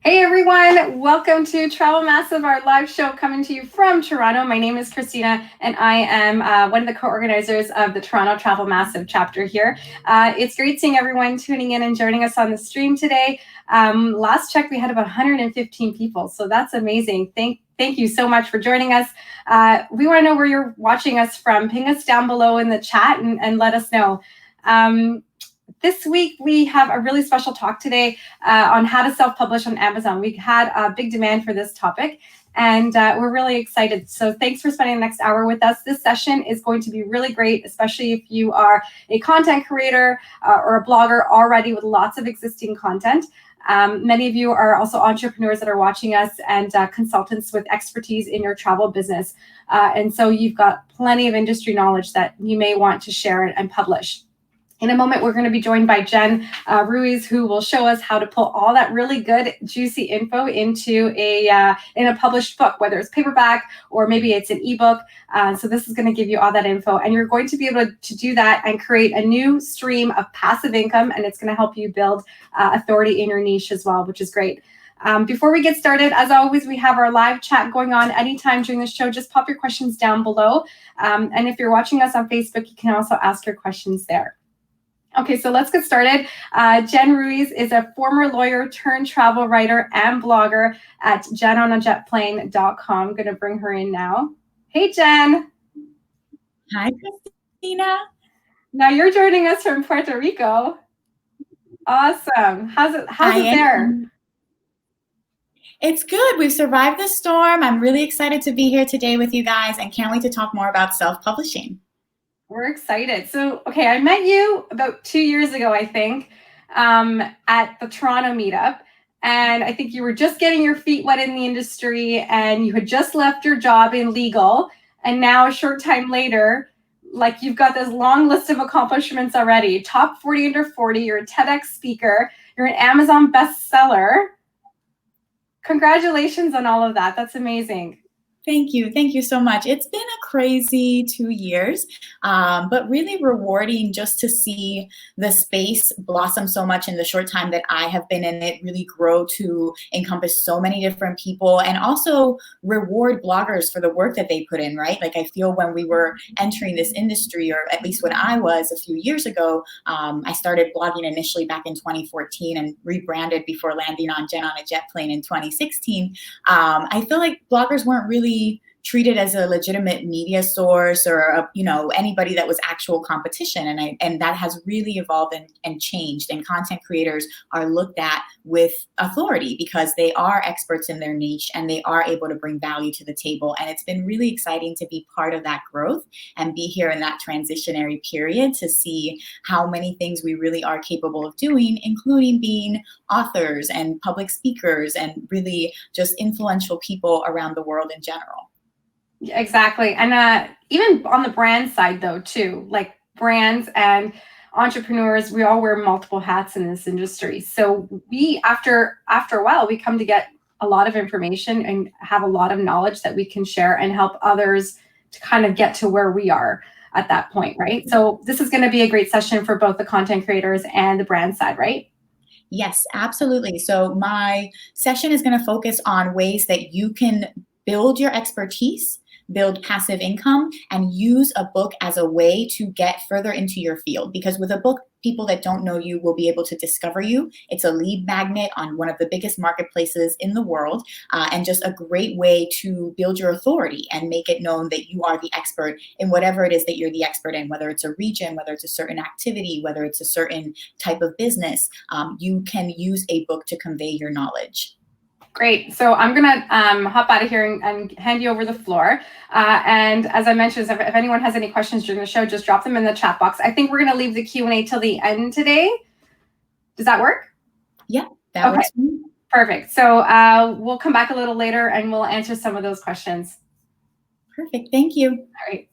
Hey everyone, welcome to Travel Massive, our live show coming to you from Toronto. My name is Christina and I am one of the co-organizers of the Toronto Travel Massive chapter here. It's great seeing everyone tuning in and joining us on the stream today. Last check, we had about 115 people, so that's amazing. Thank you so much for joining us. We want to know where you're watching us from. Ping us down below in the chat and let us know. This week, we have a really special talk today on how to self-publish on Amazon. We had a big demand for this topic, and we're really excited. So thanks for spending the next hour with us. This session is going to be really great, especially if you are a content creator or a blogger already with lots of existing content. Many of you are also entrepreneurs that are watching us and consultants with expertise in your travel business. And so you've got plenty of industry knowledge that you may want to share and publish. In a moment, we're going to be joined by Jen Ruiz, who will show us how to pull all that really good, juicy info into in a published book, whether it's paperback or maybe it's an ebook. So this is going to give you all that info, and you're going to be able to do that and create a new stream of passive income, and it's going to help you build authority in your niche as well, which is great. Before we get started, as always, we have our live chat going on anytime during the show. Just pop your questions down below. And if you're watching us on Facebook, you can also ask your questions there. Okay, so let's get started. Jen Ruiz is a former lawyer turned travel writer and blogger at jenonajetplane.com. I'm going to bring her in now. Hey, Jen. Hi, Christina. Now you're joining us from Puerto Rico. Awesome. How's it there? It's good. We've survived the storm. I'm really excited to be here today with you guys and can't wait to talk more about self-publishing. We're excited. So, okay, I met you about 2 years ago, I think, at the Toronto meetup. And I think you were just getting your feet wet in the industry and you had just left your job in legal. And now a short time later, like you've got this long list of accomplishments already. Top 40 under 40, you're a TEDx speaker, you're an Amazon bestseller. Congratulations on all of that. That's amazing. Thank you. Thank you so much. It's been a crazy 2 years, but really rewarding just to see the space blossom so much in the short time that I have been in it, really grow to encompass so many different people and also reward bloggers for the work that they put in, right? Like I feel when we were entering this industry, or at least when I was a few years ago, I started blogging initially back in 2014 and rebranded before landing on Jen on a Jet Plane in 2016. I feel like bloggers weren't really treated as a legitimate media source or anybody that was actual competition, and that has really evolved and changed, and content creators are looked at with authority because they are experts in their niche and they are able to bring value to the table. And it's been really exciting to be part of that growth and be here in that transitionary period to see how many things we really are capable of doing, including being authors and public speakers and really just influential people around the world in general. Exactly. And even on the brand side, though, too, like brands and entrepreneurs, we all wear multiple hats in this industry. So we, after a while, we come to get a lot of information and have a lot of knowledge that we can share and help others to kind of get to where we are at that point, right? So this is going to be a great session for both the content creators and the brand side, right? Yes, absolutely. So my session is going to focus on ways that you can build your expertise, build passive income, and use a book as a way to get further into your field. Because with a book, people that don't know you will be able to discover you. It's a lead magnet on one of the biggest marketplaces in the world, and just a great way to build your authority and make it known that you are the expert in whatever it is that you're the expert in, whether it's a region, whether it's a certain activity, whether it's a certain type of business. You can use a book to convey your knowledge. Great. So I'm going to hop out of here and hand you over the floor. And as I mentioned, if anyone has any questions during the show, just drop them in the chat box. I think we're going to leave the Q&A till the end today. Does that work? Yeah, that works. Perfect. So we'll come back a little later and we'll answer some of those questions. Perfect. Thank you. All right.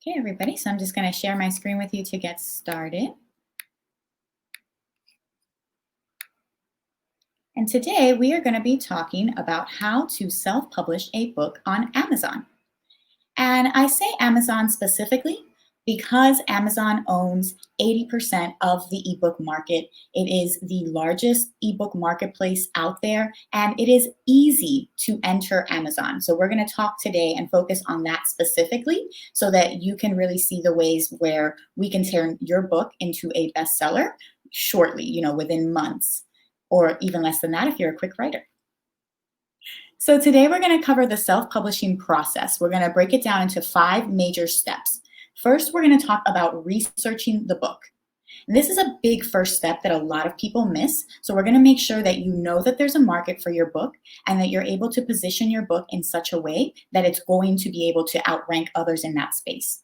Okay, everybody. So I'm just going to share my screen with you to get started. And today we are going to be talking about how to self-publish a book on Amazon. And I say Amazon specifically Because Amazon owns 80% of the ebook market, it is the largest ebook marketplace out there, and it is easy to enter Amazon. So we're going to talk today and focus on that specifically so that you can really see the ways where we can turn your book into a bestseller shortly, within months, or even less than that if you're a quick writer. So today we're going to cover the self-publishing process. We're going to break it down into 5 major steps. First, we're going to talk about researching the book. And this is a big first step that a lot of people miss. So we're going to make sure that you know that there's a market for your book and that you're able to position your book in such a way that it's going to be able to outrank others in that space.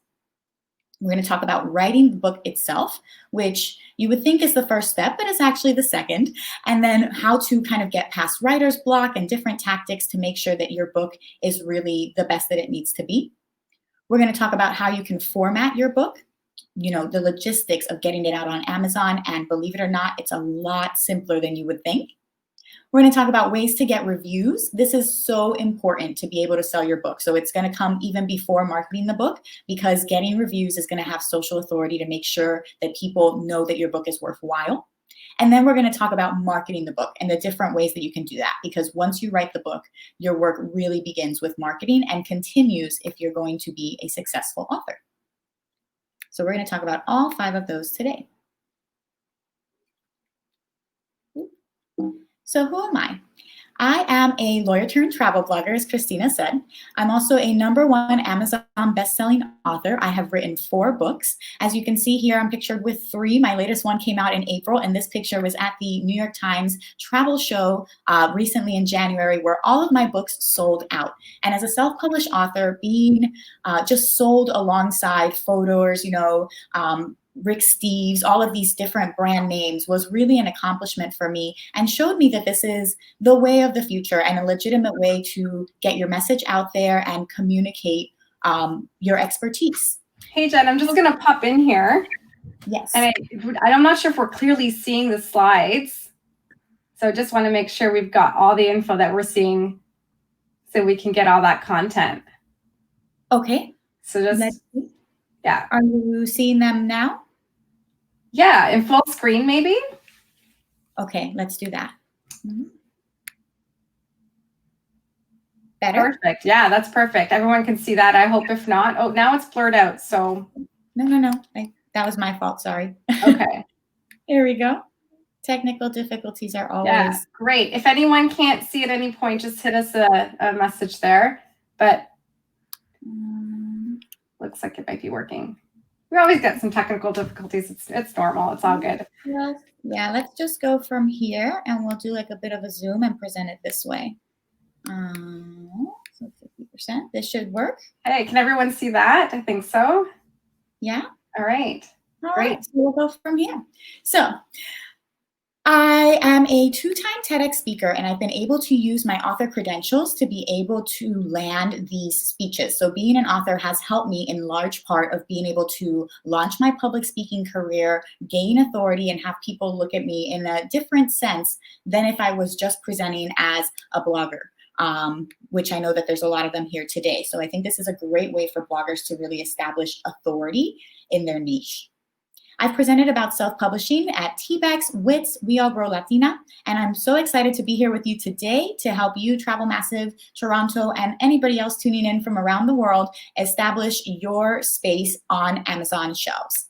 We're going to talk about writing the book itself, which you would think is the first step, but is actually the second. And then how to kind of get past writer's block and different tactics to make sure that your book is really the best that it needs to be. We're going to talk about how you can format your book, the logistics of getting it out on Amazon. And believe it or not, it's a lot simpler than you would think. We're going to talk about ways to get reviews. This is so important to be able to sell your book. So it's going to come even before marketing the book, because getting reviews is going to have social authority to make sure that people know that your book is worthwhile. And then we're going to talk about marketing the book and the different ways that you can do that, because once you write the book, your work really begins with marketing and continues if you're going to be a successful author. So we're going to talk about all 5 of those today. So who am I? I am a lawyer turned travel blogger, as Christina said. I'm also a #1 Amazon bestselling author. I have written 4 books. As you can see here, I'm pictured with 3. My latest one came out in April, and this picture was at the New York Times travel show recently in January, where all of my books sold out. And as a self-published author, being just sold alongside photos, Rick Steves, all of these different brand names was really an accomplishment for me and showed me that this is the way of the future and a legitimate way to get your message out there and communicate your expertise. Hey, Jen, I'm just going to pop in here. Yes. And I'm not sure if we're clearly seeing the slides. So I just want to make sure we've got all the info that we're seeing so we can get all that content. Okay. So just, yeah. Are you seeing them now? Yeah, in full screen maybe. Okay, let's do that. Better? Perfect. Yeah, that's perfect. Everyone can see that, I hope. If not, oh, now it's blurred out. So no. That was my fault. Sorry. Okay. Here we go. Technical difficulties are always great. If anyone can't see at any point, just hit us a message there. But looks like it might be working. We always get some technical difficulties. It's normal. It's all good. Yeah, let's just go from here and we'll do like a bit of a zoom and present it this way. So 50%. This should work. Hey, can everyone see that? I think so. Yeah. All right. Great. So we'll go from here. So I am a 2-time TEDx speaker, and I've been able to use my author credentials to be able to land these speeches. So being an author has helped me in large part of being able to launch my public speaking career, gain authority, and have people look at me in a different sense than if I was just presenting as a blogger, which I know that there's a lot of them here today. So I think this is a great way for bloggers to really establish authority in their niche. I've presented about self-publishing at TBEX, WITS, We All Grow Latina, and I'm so excited to be here with you today to help you, Travel Massive, Toronto, and anybody else tuning in from around the world establish your space on Amazon shelves.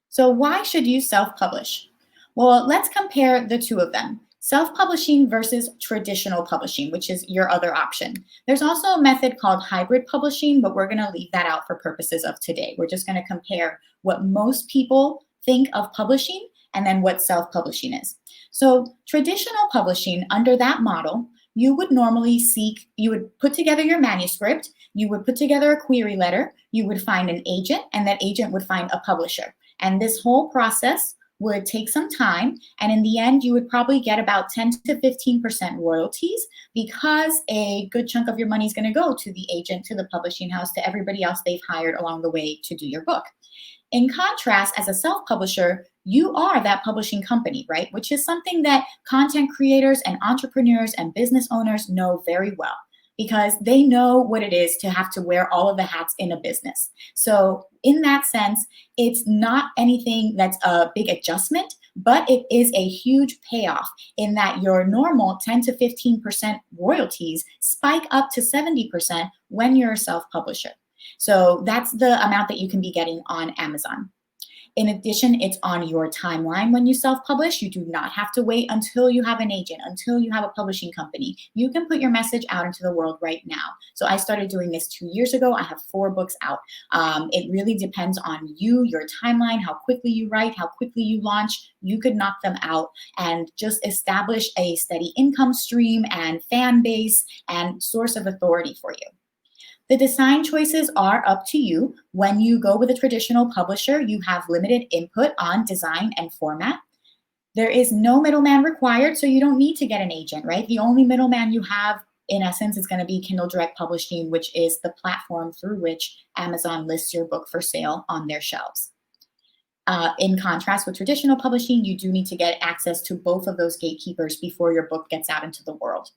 So why should you self-publish? Well, let's compare the 2 of them. Self-publishing versus traditional publishing, which is your other option. There's also a method called hybrid publishing, but we're going to leave that out for purposes of today. We're just going to compare what most people think of publishing and then what self-publishing is. So traditional publishing, under that model, you would normally you would put together your manuscript, you would put together a query letter, you would find an agent, and that agent would find a publisher. And this whole process would take some time, and in the end, you would probably get about 10 to 15% royalties because a good chunk of your money is going to go to the agent, to the publishing house, to everybody else they've hired along the way to do your book. In contrast, as a self-publisher, you are that publishing company, right? Which is something that content creators and entrepreneurs and business owners know very well. because they know what it is to have to wear all of the hats in a business. So in that sense, it's not anything that's a big adjustment, but it is a huge payoff in that your normal 10 to 15% royalties spike up to 70% when you're a self-publisher. So that's the amount that you can be getting on Amazon. In addition, it's on your timeline when you self-publish. You do not have to wait until you have an agent, until you have a publishing company. You can put your message out into the world right now. So I started doing this 2 years ago. I have 4 books out. It really depends on you, your timeline, how quickly you write, how quickly you launch. You could knock them out and just establish a steady income stream and fan base and source of authority for you. The design choices are up to you. When you go with a traditional publisher, you have limited input on design and format. There is no middleman required, so you don't need to get an agent, right? The only middleman you have, in essence, is going to be Kindle Direct Publishing, which is the platform through which Amazon lists your book for sale on their shelves. In contrast with traditional publishing, you do need to get access to both of those gatekeepers before your book gets out into the world.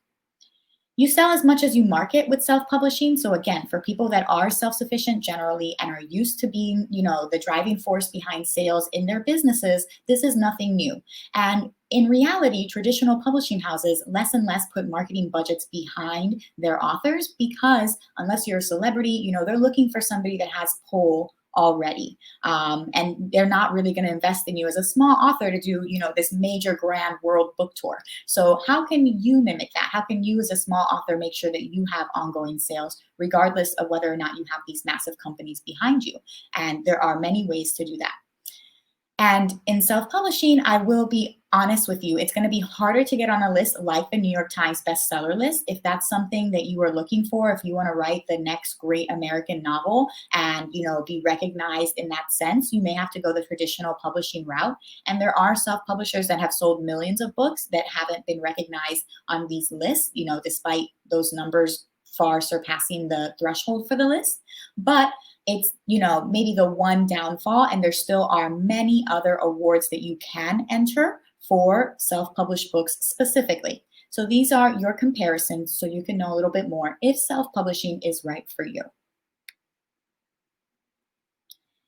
You sell as much as you market with self-publishing. So again, for people that are self-sufficient generally and are used to being, the driving force behind sales in their businesses, this is nothing new. And in reality, traditional publishing houses less and less put marketing budgets behind their authors because unless you're a celebrity, they're looking for somebody that has pull already. And they're not really going to invest in you as a small author to do, this major grand world book tour. So how can you mimic that? How can you as a small author make sure that you have ongoing sales, regardless of whether or not you have these massive companies behind you? And there are many ways to do that. And in self-publishing, I will be honest with you, it's going to be harder to get on a list like the New York Times bestseller list. If that's something that you are looking for, if you want to write the next great American novel and, be recognized in that sense, you may have to go the traditional publishing route. And there are self-publishers that have sold millions of books that haven't been recognized on these lists, despite those numbers far surpassing the threshold for the list. But it's, maybe the one downfall, and there still are many other awards that you can enter for self-published books specifically. So these are your comparisons so you can know a little bit more if self-publishing is right for you.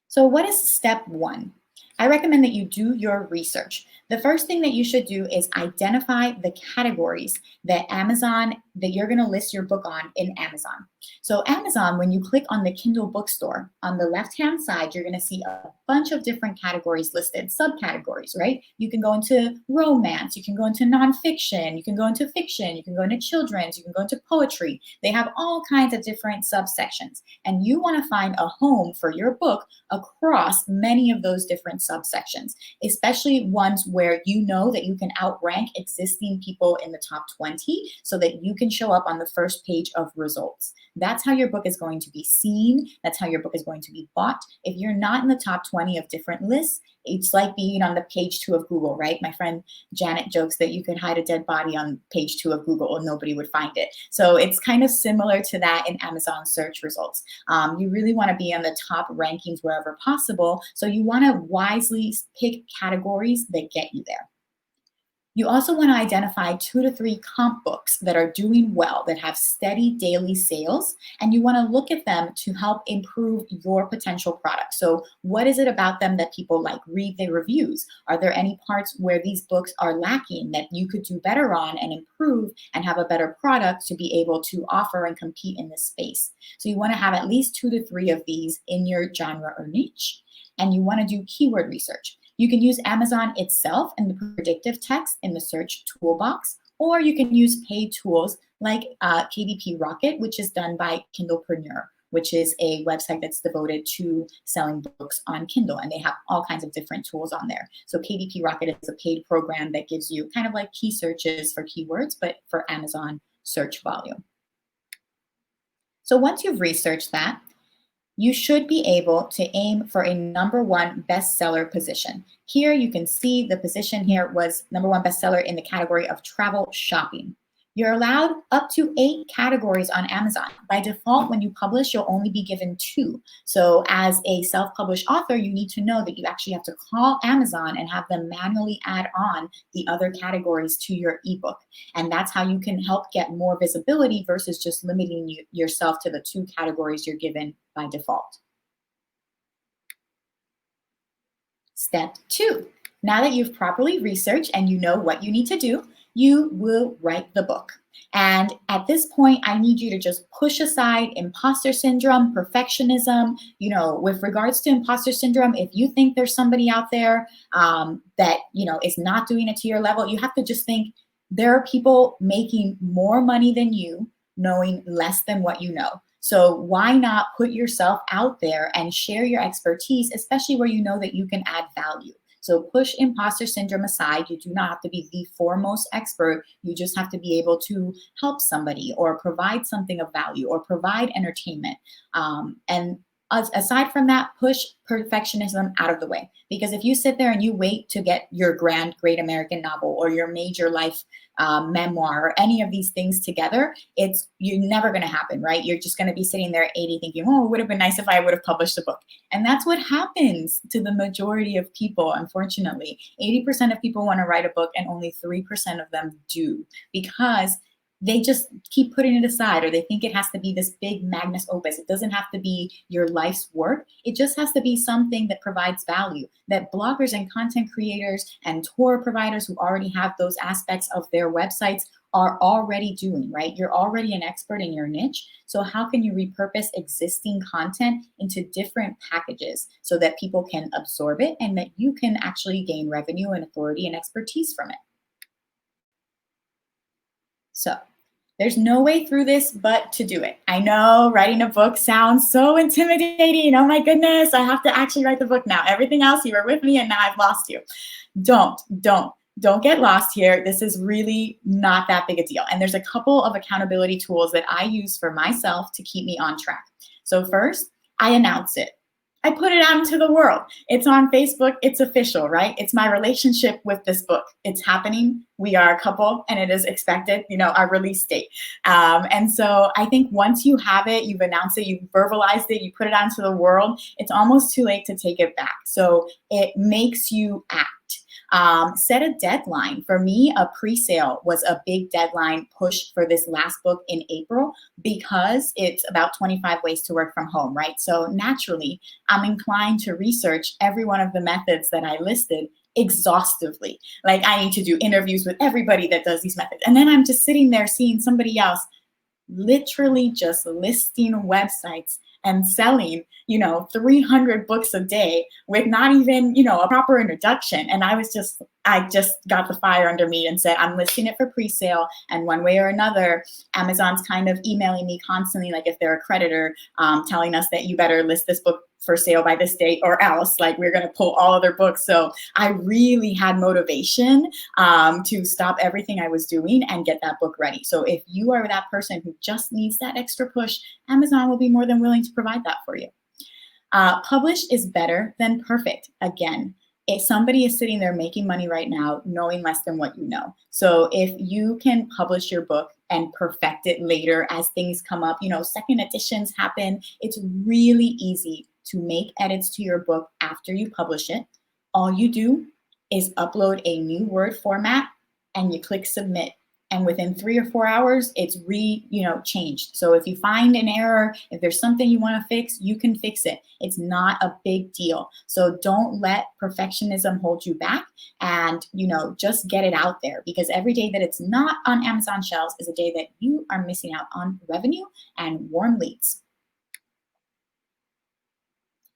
So what is step 1? I recommend that you do your research. The first thing that you should do is identify the categories that you're going to list your book on in Amazon. So Amazon, when you click on the Kindle bookstore, on the left-hand side, you're going to see a bunch of different categories listed, subcategories, right? You can go into romance, you can go into nonfiction, you can go into fiction, you can go into children's, you can go into poetry. They have all kinds of different subsections, and you want to find a home for your book across many of those different subsections, especially ones where you know that you can outrank existing people in the top 20 so that you can show up on the first page of results. That's how your book is going to be seen. That's how your book is going to be bought. If you're not in the top 20 of different lists, it's like being on the page 2 of Google, right? My friend Janet jokes that you could hide a dead body on page 2 of Google and nobody would find it. So it's kind of similar to that in Amazon search results. You really want to be on the top rankings wherever possible. So you want to wisely pick categories that get you there. You also want to identify 2 to 3 comp books that are doing well, that have steady daily sales, and you want to look at them to help improve your potential product. So what is it about them that people like? Read their reviews. Are there any parts where these books are lacking that you could do better on and improve and have a better product to be able to offer and compete in this space? So you want to have at least 2 to 3 of these in your genre or niche, and you want to do keyword research. You can use Amazon itself and the predictive text in the search toolbox, or you can use paid tools like KDP Rocket, which is done by Kindlepreneur, which is a website that's devoted to selling books on Kindle, and they have all kinds of different tools on there. So KDP Rocket is a paid program that gives you kind of like key searches for keywords, but for Amazon search volume. So once you've researched that, you should be able to aim for a #1 bestseller position. Here you can see the position here was #1 bestseller in the category of travel shopping. You're allowed up to 8 categories on Amazon. By default, when you publish, you'll only be given 2. So as a self-published author, you need to know that you actually have to call Amazon and have them manually add on the other categories to your ebook. And that's how you can help get more visibility versus just limiting yourself to the 2 categories you're given by default. Step 2. Now that you've properly researched and you know what you need to do, you will write the book. And at this point, I need you to just push aside imposter syndrome, perfectionism. With regards to imposter syndrome, if you think there's somebody out there that, is not doing it to your level, you have to just think there are people making more money than you, knowing less than what you know. So why not put yourself out there and share your expertise, especially where you know that you can add value? So push imposter syndrome aside. You do not have to be the foremost expert. You just have to be able to help somebody or provide something of value or provide entertainment. And aside from that, push perfectionism out of the way. Because if you sit there and you wait to get your grand, great American novel or your major life memoir or any of these things together, you're never going to happen, right? You're just going to be sitting there at 80 thinking, oh, it would have been nice if I would have published a book. And that's what happens to the majority of people, unfortunately. 80% of people want to write a book and only 3% of them do, because they just keep putting it aside, or they think it has to be this big magnus opus. It doesn't have to be your life's work. It just has to be something that provides value, that bloggers and content creators and tour providers who already have those aspects of their websites are already doing, right? You're already an expert in your niche. So how can you repurpose existing content into different packages so that people can absorb it and that you can actually gain revenue and authority and expertise from it? So there's no way through this but to do it. I know writing a book sounds so intimidating. Oh my goodness, I have to actually write the book now. Everything else, you were with me and now I've lost you. Don't get lost here. This is really not that big a deal. And there's a couple of accountability tools that I use for myself to keep me on track. So first, I announce it. I put it out into the world. It's on Facebook. It's official, right? It's my relationship with this book. It's happening. We are a couple and it is expected, our release date. And so I think once you have it, you've announced it, you've verbalized it, you put it out into the world, it's almost too late to take it back. So it makes you act. Set a deadline. For me, a pre-sale was a big deadline push for this last book in April because it's about 25 ways to work from home, right? So naturally, I'm inclined to research every one of the methods that I listed exhaustively. Like I need to do interviews with everybody that does these methods. And then I'm just sitting there seeing somebody else literally just listing websites and selling, 300 books a day with not even, a proper introduction. And I just got the fire under me and said, I'm listing it for pre-sale. And one way or another, Amazon's kind of emailing me constantly, like if they're a creditor, telling us that you better list this book for sale by this date or else, like we're going to pull all other books. So I really had motivation to stop everything I was doing and get that book ready. So if you are that person who just needs that extra push, Amazon will be more than willing to provide that for you. Publish is better than perfect. Again, if somebody is sitting there making money right now, knowing less than what you know. So if you can publish your book and perfect it later as things come up, second editions happen, it's really easy to make edits to your book after you publish it. All you do is upload a new Word format and you click submit. And within 3 or 4 hours, it's changed. So if you find an error, if there's something you want to fix, you can fix it. It's not a big deal. So don't let perfectionism hold you back and, just get it out there, because every day that it's not on Amazon shelves is a day that you are missing out on revenue and warm leads.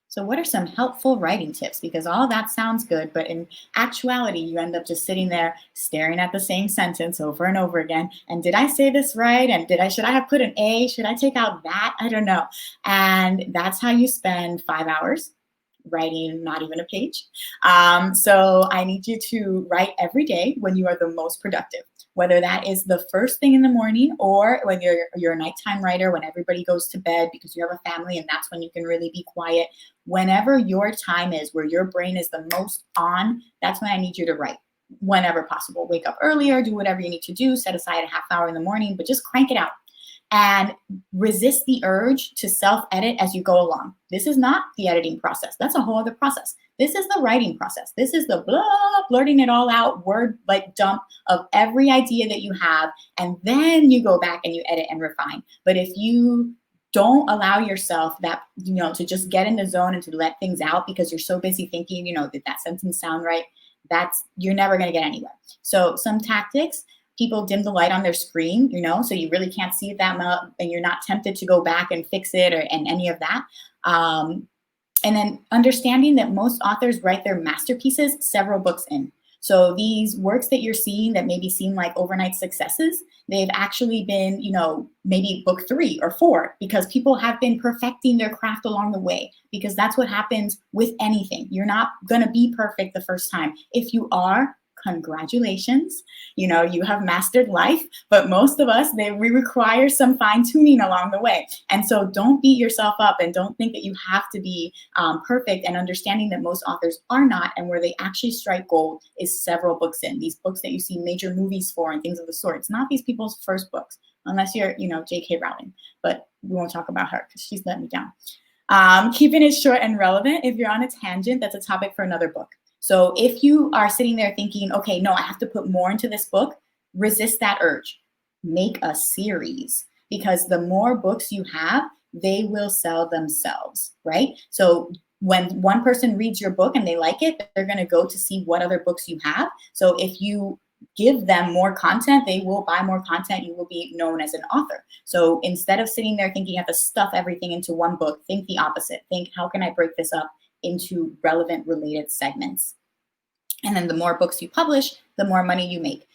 So what are some helpful writing tips? Because all that sounds good, but in actuality, you end up just sitting there staring at the same sentence over and over again. And did I say this right? And should I have put an A? Should I take out that? I don't know. And that's how you spend 5 hours writing not even a page. So I need you to write every day when you are the most productive, whether that is the first thing in the morning or when you're a nighttime writer, when everybody goes to bed because you have a family and that's when you can really be quiet. Whenever your time is where your brain is the most on, that's when I need you to write. whenever possible. Wake up earlier, do whatever you need to do, set aside a half hour in the morning, but just crank it out. And resist the urge to self-edit as you go along. This is not the editing process. That's a whole other process. This is the writing process. This is the blurting it all out, word like dump of every idea that you have, and then you go back and you edit and refine. But if you don't allow yourself that, to just get in the zone and to let things out because you're so busy thinking, did that sentence sound right? You're never going to get anywhere. So some tactics: people dim the light on their screen, so you really can't see it that much, and you're not tempted to go back and fix it and any of that. And then understanding that most authors write their masterpieces several books in. So these works that you're seeing that maybe seem like overnight successes, they've actually been, maybe book 3 or 4, because people have been perfecting their craft along the way, because that's what happens with anything. You're not going to be perfect the first time. If you are, congratulations, you have mastered life, but most of us, we require some fine tuning along the way. And so don't beat yourself up and don't think that you have to be perfect, and understanding that most authors are not, and where they actually strike gold is several books in. These books that you see major movies for and things of the sort, it's not these people's first books, unless you're, J.K. Rowling, but we won't talk about her because she's let me down. Keeping it short and relevant. If you're on a tangent, that's a topic for another book. So if you are sitting there thinking, okay, no, I have to put more into this book, resist that urge. Make a series, because the more books you have, they will sell themselves, right? So when one person reads your book and they like it, they're going to go to see what other books you have. So if you give them more content, they will buy more content. You will be known as an author. So instead of sitting there thinking you have to stuff everything into one book, think the opposite. Think, how can I break this up into relevant, related segments? And then the more books you publish, the more money you make.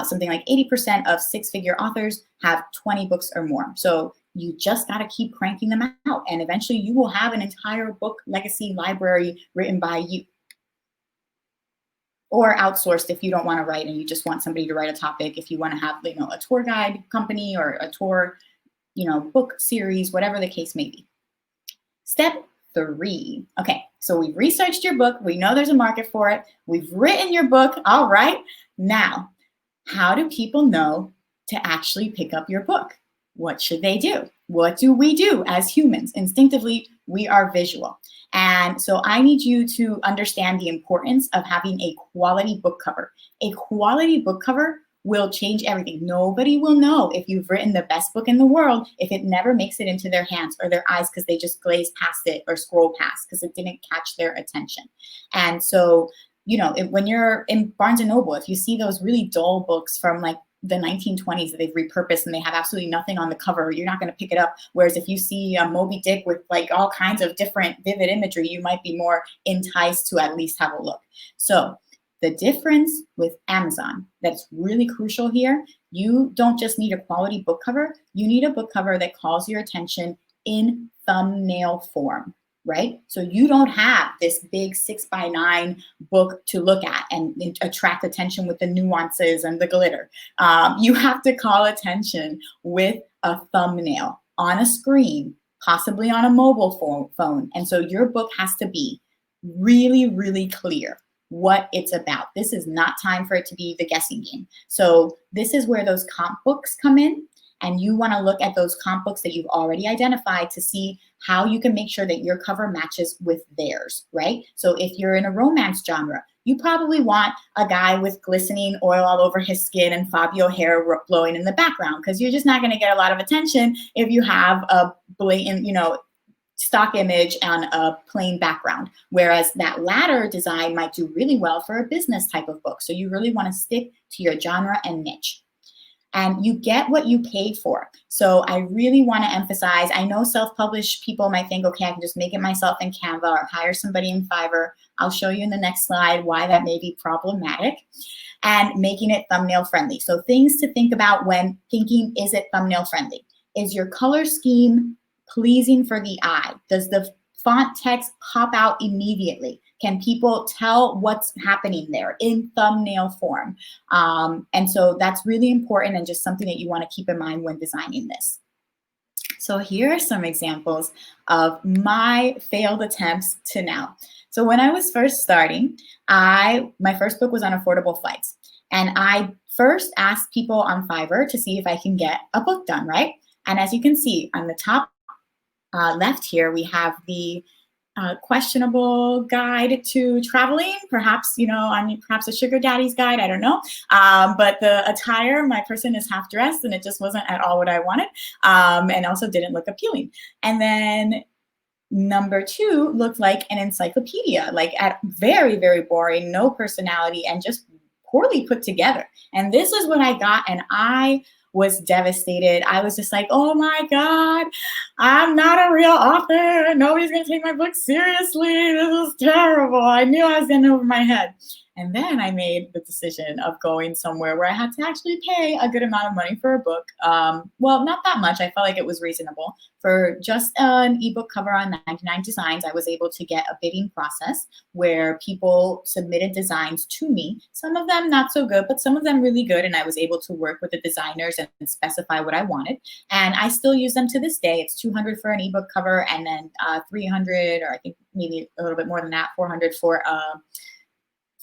Something like 80% of 6-figure authors have 20 books or more. So you just got to keep cranking them out. And eventually you will have an entire book legacy library written by you. Or outsourced if you don't want to write and you just want somebody to write a topic. If you want to have, a tour guide company or a tour, book series, whatever the case may be. Step 3. Okay, so we've researched your book. We know there's a market for it. We've written your book. All right. Now, how do people know to actually pick up your book? What should they do? What do we do as humans? Instinctively, we are visual. And so I need you to understand the importance of having a quality book cover. A quality book cover will change everything. Nobody will know if you've written the best book in the world if it never makes it into their hands or their eyes because they just glaze past it or scroll past because it didn't catch their attention. And so, when you're in Barnes & Noble, if you see those really dull books from like the 1920s that they've repurposed and they have absolutely nothing on the cover, you're not going to pick it up. Whereas if you see a Moby Dick with like all kinds of different vivid imagery, you might be more enticed to at least have a look. So the difference with Amazon that's really crucial here, you don't just need a quality book cover, you need a book cover that calls your attention in thumbnail form, right? So you don't have this big 6x9 book to look at and attract attention with the nuances and the glitter. You have to call attention with a thumbnail on a screen, possibly on a mobile phone. And so your book has to be really, really clear what it's about. This is not time for it to be the guessing game. So this is where those comp books come in. And you want to look at those comp books that you've already identified to see how you can make sure that your cover matches with theirs, right? So if you're in a romance genre, you probably want a guy with glistening oil all over his skin and Fabio hair blowing in the background, because you're just not going to get a lot of attention if you have a blatant, stock image on a plain background. Whereas that latter design might do really well for a business type of book. So you really want to stick to your genre and niche. And you get what you pay for. So I really want to emphasize, I know self-published people might think, okay, I can just make it myself in Canva or hire somebody in Fiverr. I'll show you in the next slide why that may be problematic. And making it thumbnail friendly. So things to think about when thinking, is it thumbnail friendly? Is your color scheme pleasing for the eye? Does the font text pop out immediately? Can people tell what's happening there in thumbnail form? And so that's really important and just something that you want to keep in mind when designing this. So here are some examples of my failed attempts to now. So when I was first starting, my first book was on affordable flights. And I first asked people on Fiverr to see if I can get a book done, right? And as you can see on the top left here, we have the questionable guide to traveling, perhaps, perhaps a sugar daddy's guide, I don't know. But the attire, my person is half dressed and it just wasn't at all what I wanted, and also didn't look appealing. And then number 2 looked like an encyclopedia, like at very, very boring, no personality, and just poorly put together. And this is what I got, and I was devastated. I was just like, oh my God, I'm not a real author. Nobody's gonna take my book seriously. This is terrible. I knew I was getting over my head. And then I made the decision of going somewhere where I had to actually pay a good amount of money for a book. Well, not that much. I felt like it was reasonable. For just an ebook cover on 99 Designs, I was able to get a bidding process where people submitted designs to me. Some of them not so good, but some of them really good. And I was able to work with the designers and specify what I wanted. And I still use them to this day. It's $200 for an ebook cover, and then $300, or I think maybe a little bit more than that, $400 for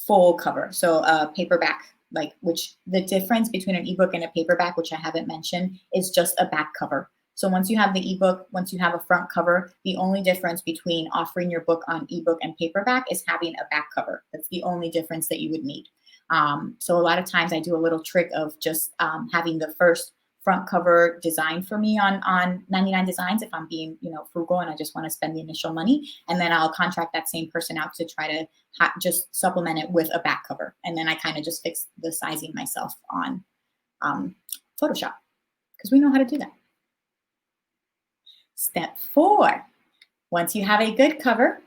full cover. So paperback, which the difference between an ebook and a paperback, which I haven't mentioned, is just a back cover. So once you have the ebook, once you have a front cover, the only difference between offering your book on ebook and paperback is having a back cover. That's the only difference that you would need. So a lot of times I do a little trick of just having the first front cover designed for me on 99 Designs if I'm being, frugal and I just want to spend the initial money, and then I'll contract that same person out to try to just supplement it with a back cover, and then I kind of just fix the sizing myself on Photoshop, because we know how to do that. Step 4, once you have a good cover,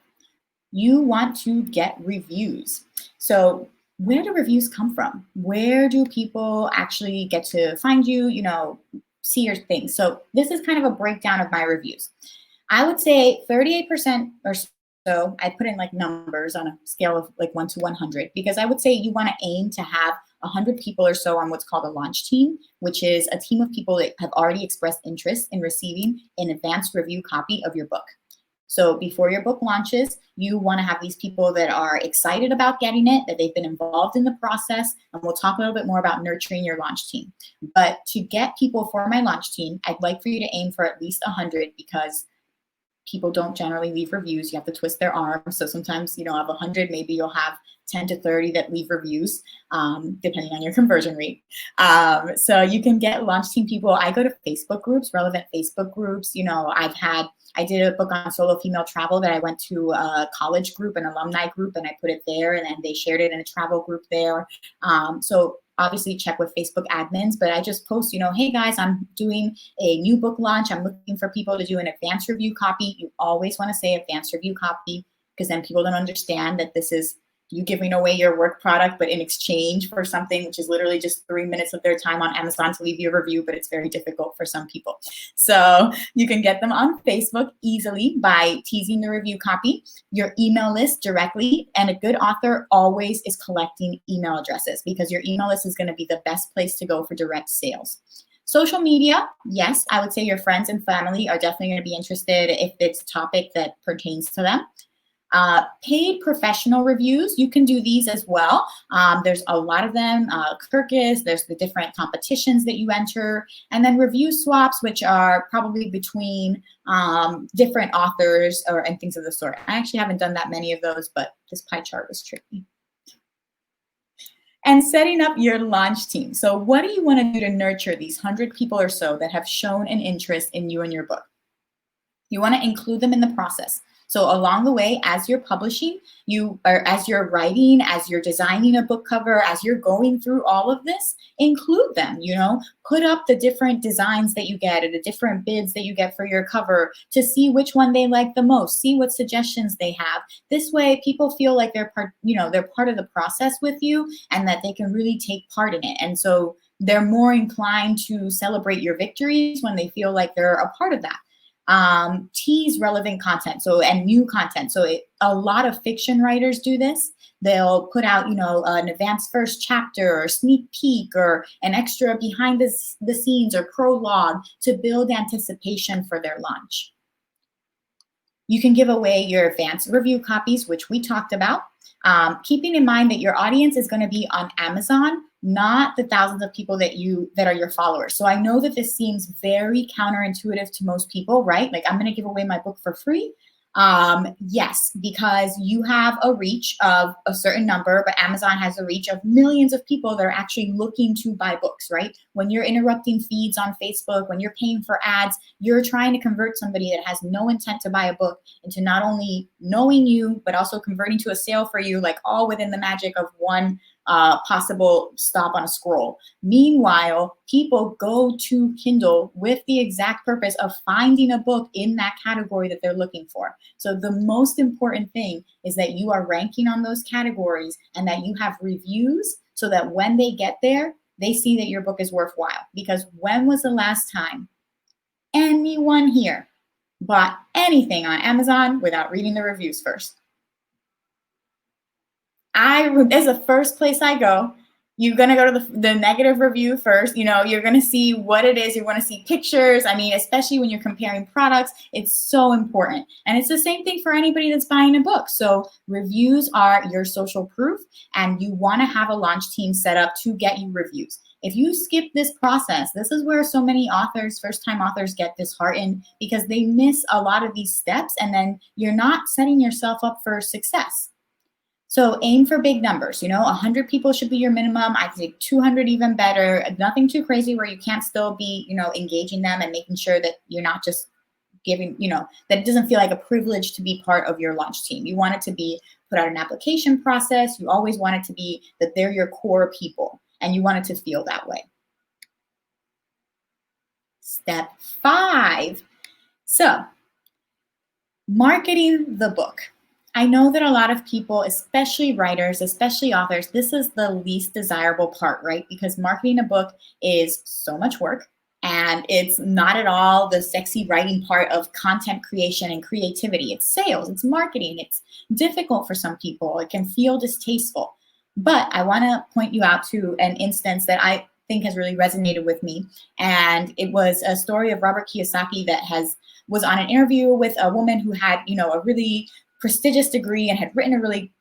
you want to get reviews. So where do reviews come from? Where do people actually get to find you, see your things? So this is kind of a breakdown of my reviews. I would say 38% or so, I put in like numbers on a scale of like 1 to 100, because I would say you want to aim to have 100 people or so on what's called a launch team, which is a team of people that have already expressed interest in receiving an advanced review copy of your book. So before your book launches, you want to have these people that are excited about getting it, that they've been involved in the process, and we'll talk a little bit more about nurturing your launch team. But to get people for my launch team, I'd like for you to aim for at least 100, because people don't generally leave reviews. You have to twist their arm. So sometimes, of 100, maybe you'll have 10 to 30 that leave reviews, depending on your conversion rate. So you can get launch team people. I go to Facebook groups, relevant Facebook groups. I did a book on solo female travel that I went to a college group, an alumni group, and I put it there, and then they shared it in a travel group there. So obviously check with Facebook admins, but I just post, hey guys, I'm doing a new book launch. I'm looking for people to do an advanced review copy. You always want to say advanced review copy, because then people don't understand that this is you giving away your work product, but in exchange for something which is literally just 3 minutes of their time on Amazon to leave you a review, but it's very difficult for some people. So you can get them on Facebook easily by teasing the review copy, your email list directly, and a good author always is collecting email addresses, because your email list is going to be the best place to go for direct sales. Social media, yes, I would say your friends and family are definitely going to be interested if it's a topic that pertains to them. Paid professional reviews, you can do these as well. There's a lot of them. Kirkus, there's the different competitions that you enter, and then review swaps, which are probably between different authors and things of the sort. I actually haven't done that many of those, but this pie chart was tricky. And setting up your launch team. So what do you want to do to nurture these 100 people or so that have shown an interest in you and your book? You want to include them in the process. So along the way, as you're publishing, as you're writing, as you're designing a book cover, as you're going through all of this, include them, put up the different designs that you get or the different bids that you get for your cover to see which one they like the most, see what suggestions they have. This way people feel like they're part of the process with you, and that they can really take part in it. And so they're more inclined to celebrate your victories when they feel like they're a part of that. Tease relevant content and new content. So A lot of fiction writers do this. They'll put out, an advanced first chapter or sneak peek or an extra behind the scenes or prologue to build anticipation for their launch. You can give away your advanced review copies, which we talked about, keeping in mind that your audience is going to be on Amazon, not the thousands of people that are your followers. So I know that this seems very counterintuitive to most people, right? Like, I'm going to give away my book for free. Yes, because you have a reach of a certain number, but Amazon has a reach of millions of people that are actually looking to buy books, right? When you're interrupting feeds on Facebook, when you're paying for ads, you're trying to convert somebody that has no intent to buy a book into not only knowing you, but also converting to a sale for you, like all within the magic of one possible stop on a scroll. Meanwhile, people go to Kindle with the exact purpose of finding a book in that category that they're looking for. So the most important thing is that you are ranking on those categories and that you have reviews so that when they get there, they see that your book is worthwhile. Because when was the last time anyone here bought anything on Amazon without reading the reviews first? As the first place I go, you're going to go to the negative review first. You're going to see what it is. You want to see pictures. I mean, especially when you're comparing products, it's so important. And it's the same thing for anybody that's buying a book. So reviews are your social proof, and you want to have a launch team set up to get you reviews. If you skip this process, this is where so many authors, first-time authors, get disheartened because they miss a lot of these steps, and then you're not setting yourself up for success. So aim for big numbers. 100 people should be your minimum. I think 200 even better. Nothing too crazy where you can't still be, engaging them and making sure that you're not just giving, that it doesn't feel like a privilege to be part of your launch team. You want it to be put out an application process. You always want it to be that they're your core people, and you want it to feel that way. Step 5. So, marketing the book. I know that a lot of people, especially writers, especially authors, this is the least desirable part, right? Because marketing a book is so much work, and it's not at all the sexy writing part of content creation and creativity. It's sales, it's marketing, it's difficult for some people. It can feel distasteful. But I want to point you out to an instance that I think has really resonated with me. And it was a story of Robert Kiyosaki that was on an interview with a woman who had, a really prestigious degree and had written a really,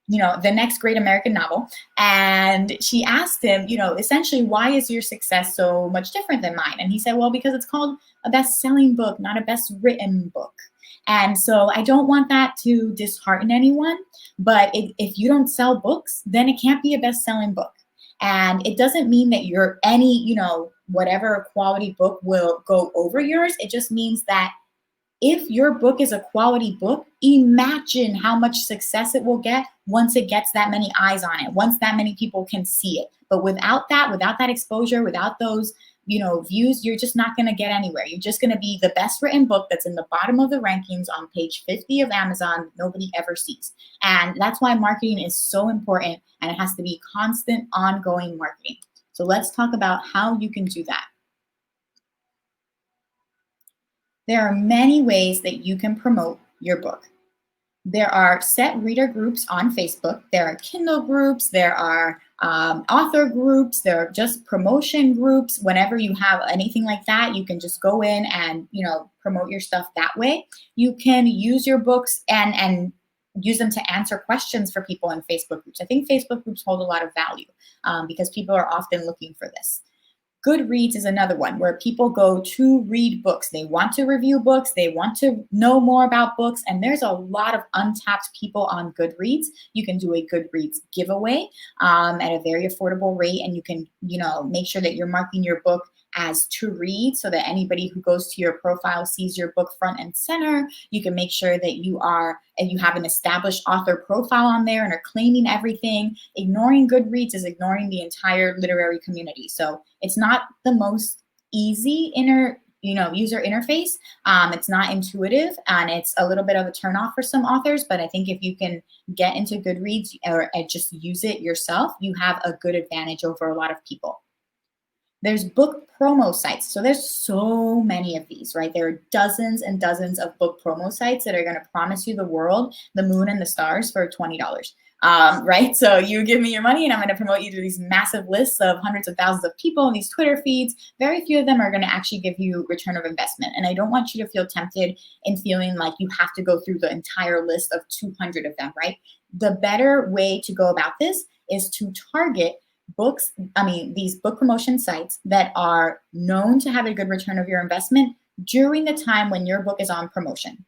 the next great American novel. And she asked him, essentially, why is your success so much different than mine? And he said, well, because it's called a best-selling book, not a best-written book. And so I don't want that to dishearten anyone, but if you don't sell books, then it can't be a best-selling book. And it doesn't mean that whatever quality book will go over yours. It just means that if your book is a quality book, imagine how much success it will get once it gets that many eyes on it, once that many people can see it. But without that exposure, without those, views, you're just not going to get anywhere. You're just going to be the best written book that's in the bottom of the rankings on page 50 of Amazon, nobody ever sees. And that's why marketing is so important, and it has to be constant, ongoing marketing. So let's talk about how you can do that. There are many ways that you can promote your book. There are set reader groups on Facebook. There are Kindle groups. There are author groups. There are just promotion groups. Whenever you have anything like that, you can just go in and, promote your stuff that way. You can use your books and use them to answer questions for people in Facebook groups. I think Facebook groups hold a lot of value because people are often looking for this. Goodreads is another one where people go to read books. They want to review books. They want to know more about books. And there's a lot of untapped people on Goodreads. You can do a Goodreads giveaway at a very affordable rate. And you can, make sure that you're marking your book as to read so that anybody who goes to your profile sees your book front and center. You can make sure that you have an established author profile on there and are claiming everything. Ignoring Goodreads is ignoring the entire literary community. So it's not the most easy user interface. It's not intuitive, and it's a little bit of a turnoff for some authors. But I think if you can get into Goodreads or just use it yourself, you have a good advantage over a lot of people. There's book promo sites. So there's so many of these, right? There are dozens and dozens of book promo sites that are going to promise you the world, the moon, and the stars for $20. Right? So you give me your money and I'm going to promote you to these massive lists of hundreds of thousands of people in these Twitter feeds. Very few of them are going to actually give you return of investment. And I don't want you to feel tempted in feeling like you have to go through the entire list of 200 of them, right? The better way to go about this is to target these book promotion sites that are known to have a good return of your investment during the time when your book is on promotion.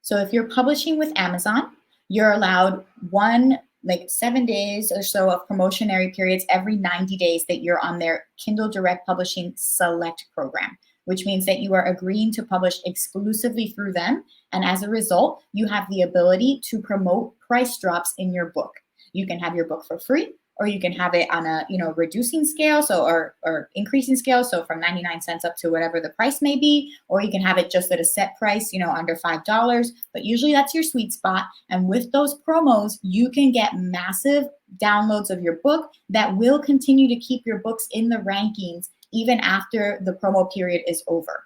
So if you're publishing with Amazon, you're allowed 7 days or so of promotionary periods every 90 days that you're on their Kindle Direct Publishing Select program, which means that you are agreeing to publish exclusively through them. And as a result, you have the ability to promote price drops in your book. You can have your book for free, or you can have it on a reducing scale, or increasing scale, so from 99 cents up to whatever the price may be, or you can have it just at a set price, under $5. But usually that's your sweet spot. And with those promos, you can get massive downloads of your book that will continue to keep your books in the rankings even after the promo period is over.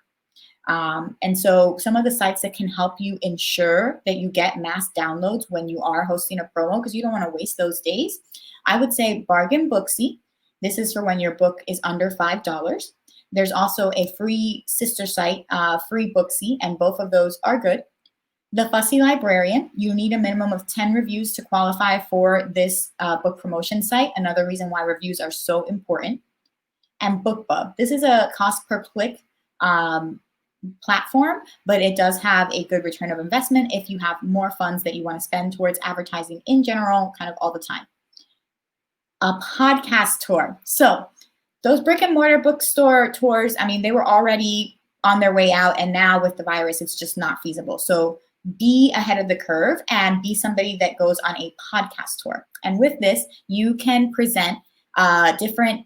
And so some of the sites that can help you ensure that you get mass downloads when you are hosting a promo, because you don't want to waste those days, I would say Bargain Booksy. This is for when your book is under $5. There's also a free sister site, Free Booksy, and both of those are good. The Fussy Librarian, you need a minimum of 10 reviews to qualify for this book promotion site. Another reason why reviews are so important. And BookBub. This is a cost per click platform, but it does have a good return of investment if you have more funds that you want to spend towards advertising in general, kind of all the time. A podcast tour. So those brick and mortar bookstore tours, they were already on their way out, and now with the virus, it's just not feasible. So be ahead of the curve and be somebody that goes on a podcast tour. And with this, you can present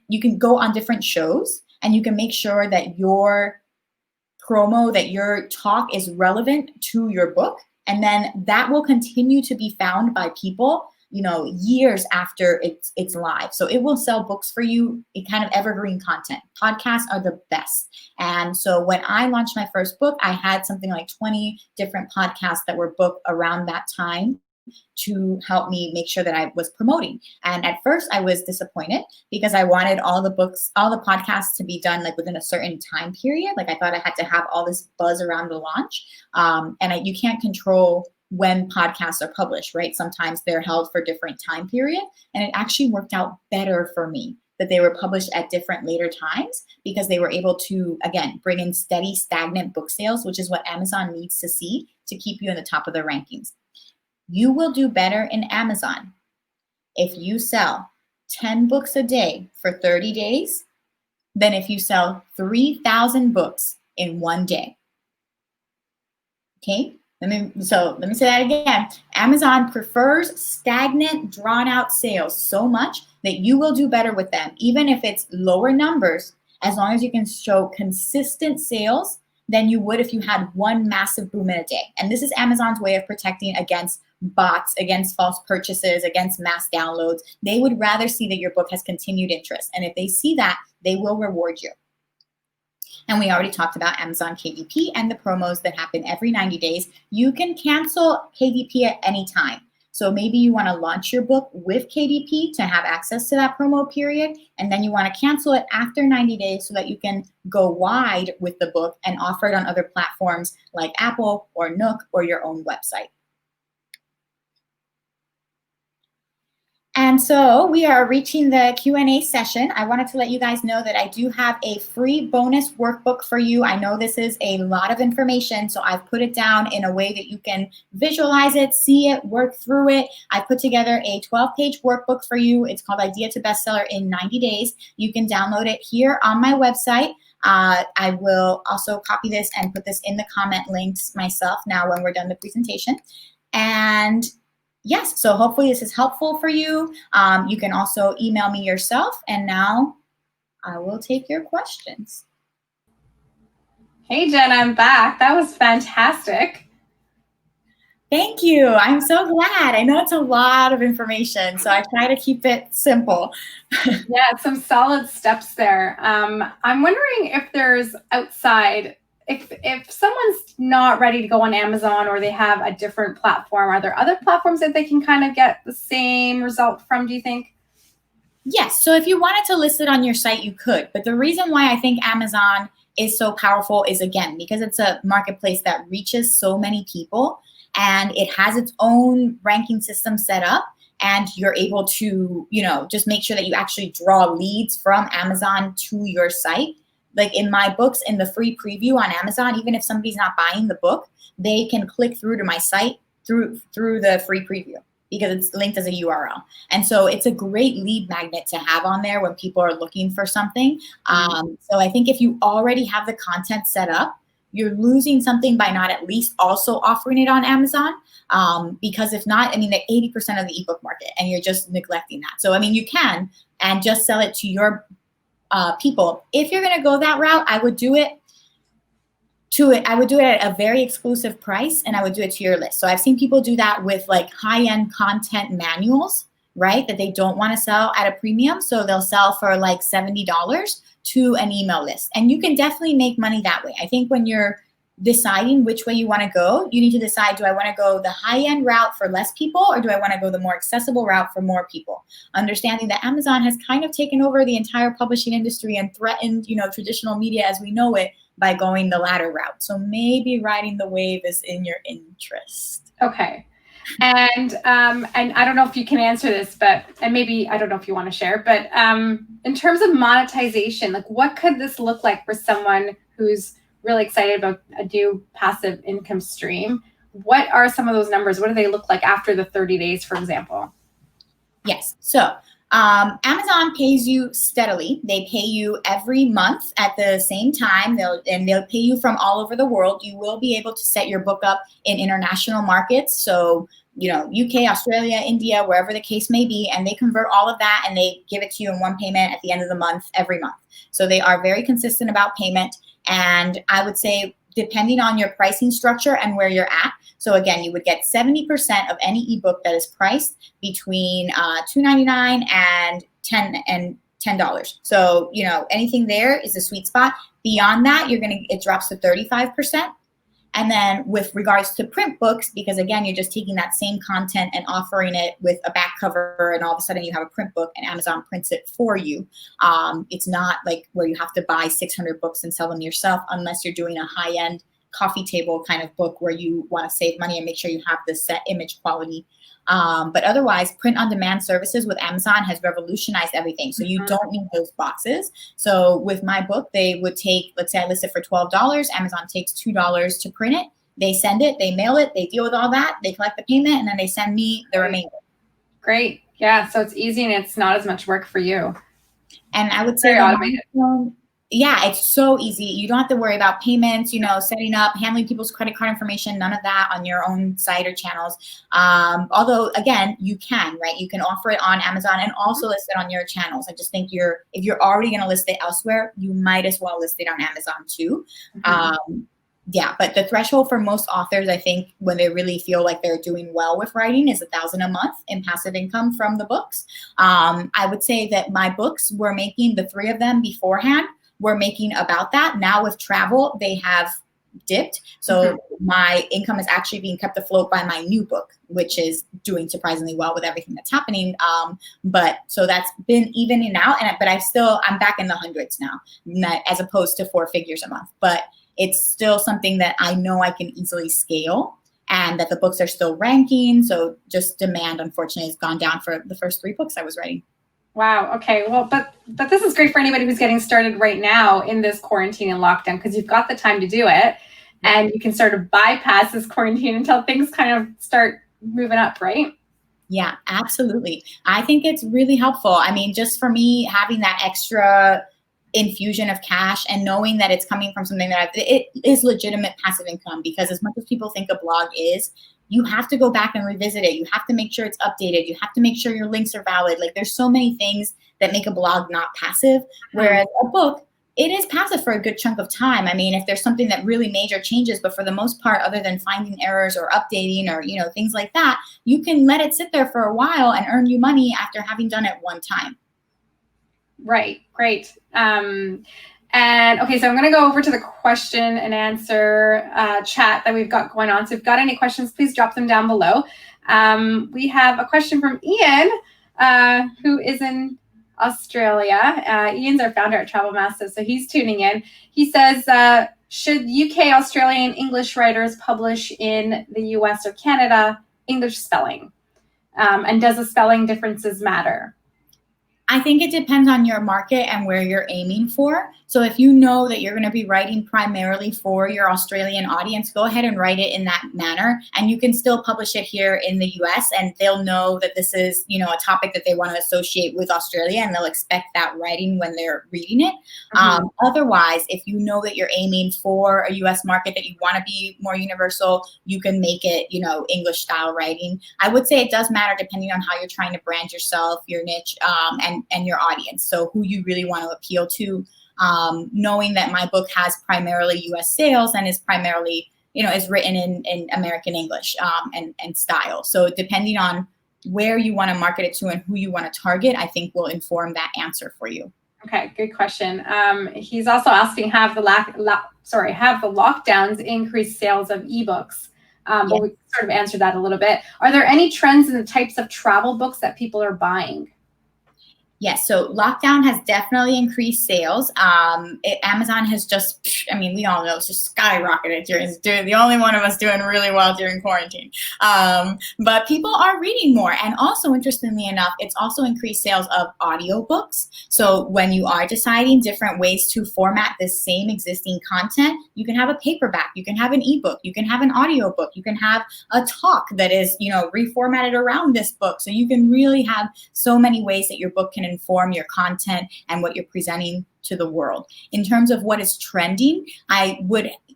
you can go on different shows, and you can make sure that your promo, that your talk is relevant to your book. And then that will continue to be found by people, years after it's live. So it will sell books for you, a kind of evergreen content. Podcasts are the best. And so when I launched my first book, I had something like 20 different podcasts that were booked around that time to help me make sure that I was promoting. And at first I was disappointed because I wanted all the podcasts to be done within a certain time period. I thought I had to have all this buzz around the launch. You can't control when podcasts are published, right? Sometimes they're held for different time period. And it actually worked out better for me that they were published at different later times, because they were able to, again, bring in steady, stagnant book sales, which is what Amazon needs to see to keep you in the top of the rankings. You will do better in Amazon if you sell 10 books a day for 30 days than if you sell 3,000 books in one day. Okay? Let me say that again. Amazon prefers stagnant, drawn-out sales so much that you will do better with them, even if it's lower numbers, as long as you can show consistent sales than you would if you had one massive boom in a day. And this is Amazon's way of protecting against bots, against false purchases, against mass downloads. They would rather see that your book has continued interest. And if they see that, they will reward you. And we already talked about Amazon KDP and the promos that happen every 90 days. You can cancel KDP at any time. So maybe you want to launch your book with KDP to have access to that promo period, and then you want to cancel it after 90 days so that you can go wide with the book and offer it on other platforms like Apple or Nook or your own website. And so we are reaching the Q&A session. I wanted to let you guys know that I do have a free bonus workbook for you. I know this is a lot of information, so I've put it down in a way that you can visualize it, see it, work through it. I put together a 12-page workbook for you. It's called Idea to Bestseller in 90 Days. You can download it here on my website. I will also copy this and put this in the comment links myself now when we're done the presentation. And yes, so hopefully this is helpful for you. You can also email me yourself, and now I will take your questions. Hey, Jen, I'm back. That was fantastic. Thank you. I'm so glad. I know it's a lot of information, so I try to keep it simple. Yeah, some solid steps there. I'm wondering if there's outside, if someone's not ready to go on Amazon or they have a different platform, are there other platforms that they can kind of get the same result from, do you think? Yes. So if you wanted to list it on your site, you could. But the reason why I think Amazon is so powerful is, again, because it's a marketplace that reaches so many people and it has its own ranking system set up. And you're able to, just make sure that you actually draw leads from Amazon to your site. Like in my books, in the free preview on Amazon, even if somebody's not buying the book, they can click through to my site through the free preview, because it's linked as a URL. And so it's a great lead magnet to have on there when people are looking for something. So I think if you already have the content set up, you're losing something by not at least also offering it on Amazon. Because if not, they're 80% of the ebook market and you're just neglecting that. So, you can, and just sell it to your people. If you're going to go that route, I would do it at a very exclusive price, and I would do it to your list. So I've seen people do that with like high-end content manuals, right? That they don't want to sell at a premium. So they'll sell for like $70 to an email list. And you can definitely make money that way. I think when you're deciding which way you want to go, you need to decide, do I want to go the high-end route for less people, or do I want to go the more accessible route for more people? Understanding that Amazon has kind of taken over the entire publishing industry and threatened, traditional media as we know it, by going the latter route. So maybe riding the wave is in your interest. Okay. And I don't know if you can answer this, and maybe, I don't know if you want to share, but in terms of monetization, like what could this look like for someone who's really excited about a new passive income stream? What are some of those numbers? What do they look like after the 30 days, for example? Yes. So Amazon pays you steadily. They pay you every month at the same time. They'll pay you from all over the world. You will be able to set your book up in international markets. So, UK, Australia, India, wherever the case may be, and they convert all of that and they give it to you in one payment at the end of the month, every month. So they are very consistent about payment. And I would say, depending on your pricing structure and where you're at. So again, you would get 70% of any ebook that is priced between $2.99 and $10. So, anything there is a sweet spot. Beyond that, it drops to 35%. And then with regards to print books, because again, you're just taking that same content and offering it with a back cover, and all of a sudden you have a print book and Amazon prints it for you. It's not like where you have to buy 600 books and sell them yourself, unless you're doing a high-end coffee table kind of book where you want to save money and make sure you have the set image quality. But otherwise, print-on-demand services with Amazon has revolutionized everything. So you don't need those boxes. So with my book, they would take, let's say I list it for $12. Amazon takes $2 to print it. They send it, they mail it, they deal with all that, they collect the payment, and then they send me the remainder. Great. Yeah, so it's easy and it's not as much work for you. And I would say automated. Yeah, it's so easy. You don't have to worry about payments, setting up, handling people's credit card information, none of that on your own site or channels. Although, again, you can, right? You can offer it on Amazon and also list it on your channels. I just think if you're already going to list it elsewhere, you might as well list it on Amazon too. Yeah, but the threshold for most authors, I think, when they really feel like they're doing well with writing, is $1,000 a month in passive income from the books. I would say that my books were making, the three of them beforehand, were making about that. Now with travel, they have dipped. So my income is actually being kept afloat by my new book, which is doing surprisingly well with everything that's happening. But so that's been evening out, but I'm back in the hundreds now, as opposed to 4 figures a month. But it's still something that I know I can easily scale, and that the books are still ranking. So just demand, unfortunately, has gone down for the first 3 books I was writing. Wow. Okay. Well, but this is great for anybody who's getting started right now in this quarantine and lockdown, because you've got the time to do it, and you can sort of bypass this quarantine until things kind of start moving up, right? Yeah, absolutely. I think it's really helpful. Just for me, having that extra infusion of cash and knowing that it's coming from something that it is legitimate passive income, because as much as people think a blog is, you have to go back and revisit it. You have to make sure it's updated. You have to make sure your links are valid. Like, there's so many things that make a blog not passive, whereas a book, It is passive for a good chunk of time. I mean, if there's something that really major changes, but for the most part, other than finding errors or updating or, things like that, you can let it sit there for a while and earn you money after having done it one time. Right. Great. And okay, so I'm going to go over to the question and answer chat that we've got going on. So if you've got any questions, please drop them down below. We have a question from Ian, who is in Australia. Ian's our founder at Travel Massive, so he's tuning in. He says, should UK, Australian, English writers publish in the US or Canada English spelling? And does the spelling differences matter? I think it depends on your market and where you're aiming for. So if you know that you're going to be writing primarily for your Australian audience, go ahead and write it in that manner. And you can still publish it here in the US, and they'll know that this is, a topic that they want to associate with Australia, and they'll expect that writing when they're reading it. Mm-hmm. Otherwise, if you know that you're aiming for a US market, that you want to be more universal, you can make it, English style writing. I would say it does matter depending on how you're trying to brand yourself, your niche, and your audience. So who you really want to appeal to. Knowing that my book has primarily US sales and is primarily, is written in American English and style. So depending on where you want to market it to and who you want to target, I think will inform that answer for you. Okay, good question. He's also asking, have the lockdowns increased sales of ebooks? But we sort of answered that a little bit. Are there any trends in the types of travel books that people are buying? Yes, so lockdown has definitely increased sales. Amazon has just, we all know it's just skyrocketed. You're the only one of us doing really well during quarantine. But people are reading more. And also, interestingly enough, it's also increased sales of audiobooks. So when you are deciding different ways to format this same existing content, you can have a paperback, you can have an ebook, you can have an audiobook, you can have a talk that is, reformatted around this book. So you can really have so many ways that your book can inform your content and what you're presenting to the world. In terms of what is trending, I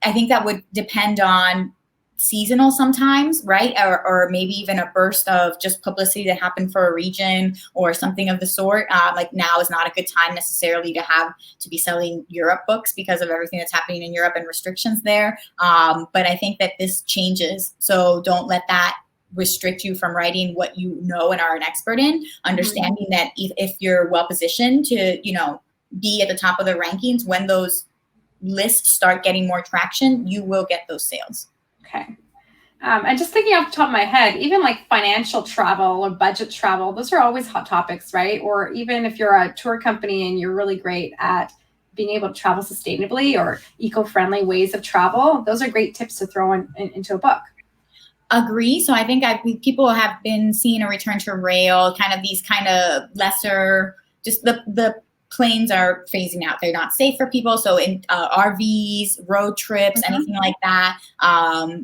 think that would depend on seasonal sometimes, right? Or maybe even a burst of just publicity that happened for a region or something of the sort. Like now is not a good time necessarily to be selling Europe books because of everything that's happening in Europe and restrictions there. But I think that this changes. So don't let that restrict you from writing what you know and are an expert in, understanding that if you're well positioned to, be at the top of the rankings, when those lists start getting more traction, you will get those sales. Okay. And just thinking off the top of my head, even like financial travel or budget travel, those are always hot topics, right? Or even if you're a tour company and you're really great at being able to travel sustainably or eco-friendly ways of travel, those are great tips to throw into a book. Agree. So I think people have been seeing a return to rail, kind of these kind of lesser, just the planes are phasing out. They're not safe for people. So in RVs, road trips, anything like that,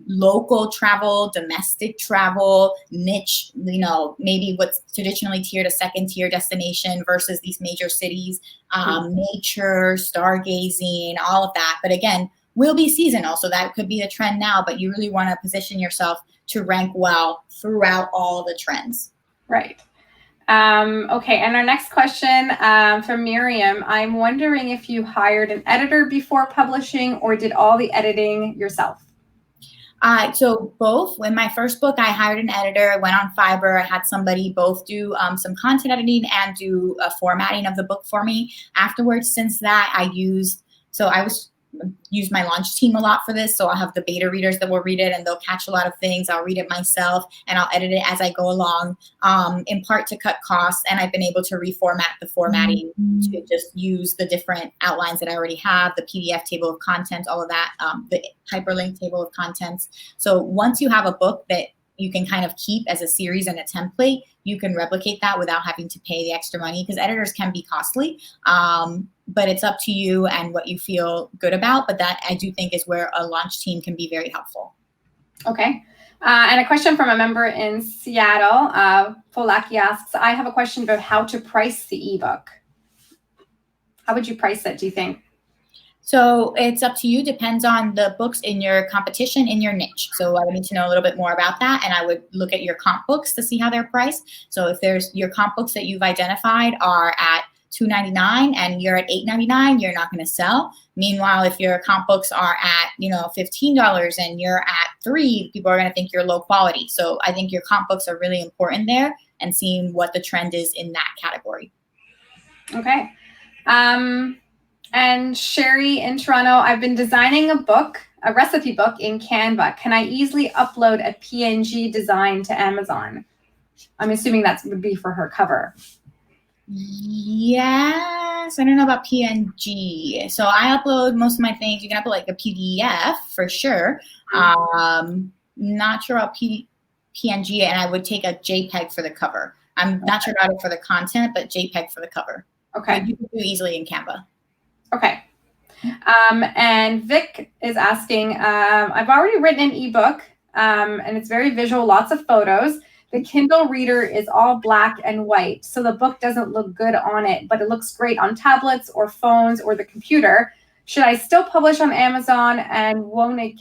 local travel, domestic travel, niche, maybe what's traditionally tiered a second tier destination versus these major cities, nature, stargazing, all of that. But again, will be seasonal. So that could be a trend now, but you really want to position yourself to rank well throughout all the trends. Right. Okay. And our next question from Miriam, I'm wondering if you hired an editor before publishing or did all the editing yourself? So both. In my first book, I hired an editor. I went on Fiverr. I had somebody both do some content editing and do a formatting of the book for me. Afterwards, since that, I used my launch team a lot for this. So I'll have the beta readers that will read it and they'll catch a lot of things. I'll read it myself and I'll edit it as I go along, in part to cut costs. And I've been able to reformat the formatting to just use the different outlines that I already have, the PDF table of contents, all of that, the hyperlink table of contents. So once you have a book that you can kind of keep as a series and a template, you can replicate that without having to pay the extra money, because editors can be costly. But it's up to you and what you feel good about. But that I do think is where a launch team can be very helpful. Okay. And a question from a member in Seattle, Polaki asks, I have a question about how to price the ebook. How would you price it, do you think? So it's up to you. Depends on the books in your competition, in your niche. So I would need to know a little bit more about that. And I would look at your comp books to see how they're priced. So if your comp books that you've identified are at $2.99 and you're at $8.99, you're not going to sell. Meanwhile, if your comp books are at, $15 and you're at $3, people are going to think you're low quality. So I think your comp books are really important there, and seeing what the trend is in that category. Okay. And Sherry in Toronto, I've been designing a recipe book in Canva. Can I easily upload a PNG design to Amazon? I'm assuming that would be for her cover. Yes, I don't know about PNG. So I upload most of my things. You can upload like a PDF for sure. Not sure about PNG, and I would take a JPEG for the cover. I'm not sure about it for the content, but JPEG for the cover. Okay. But you can do easily in Canva. Okay. And Vic is asking, I've already written an ebook, and it's very visual, lots of photos. The Kindle reader is all black and white, so the book doesn't look good on it, but it looks great on tablets or phones or the computer. Should I still publish on Amazon, and won't it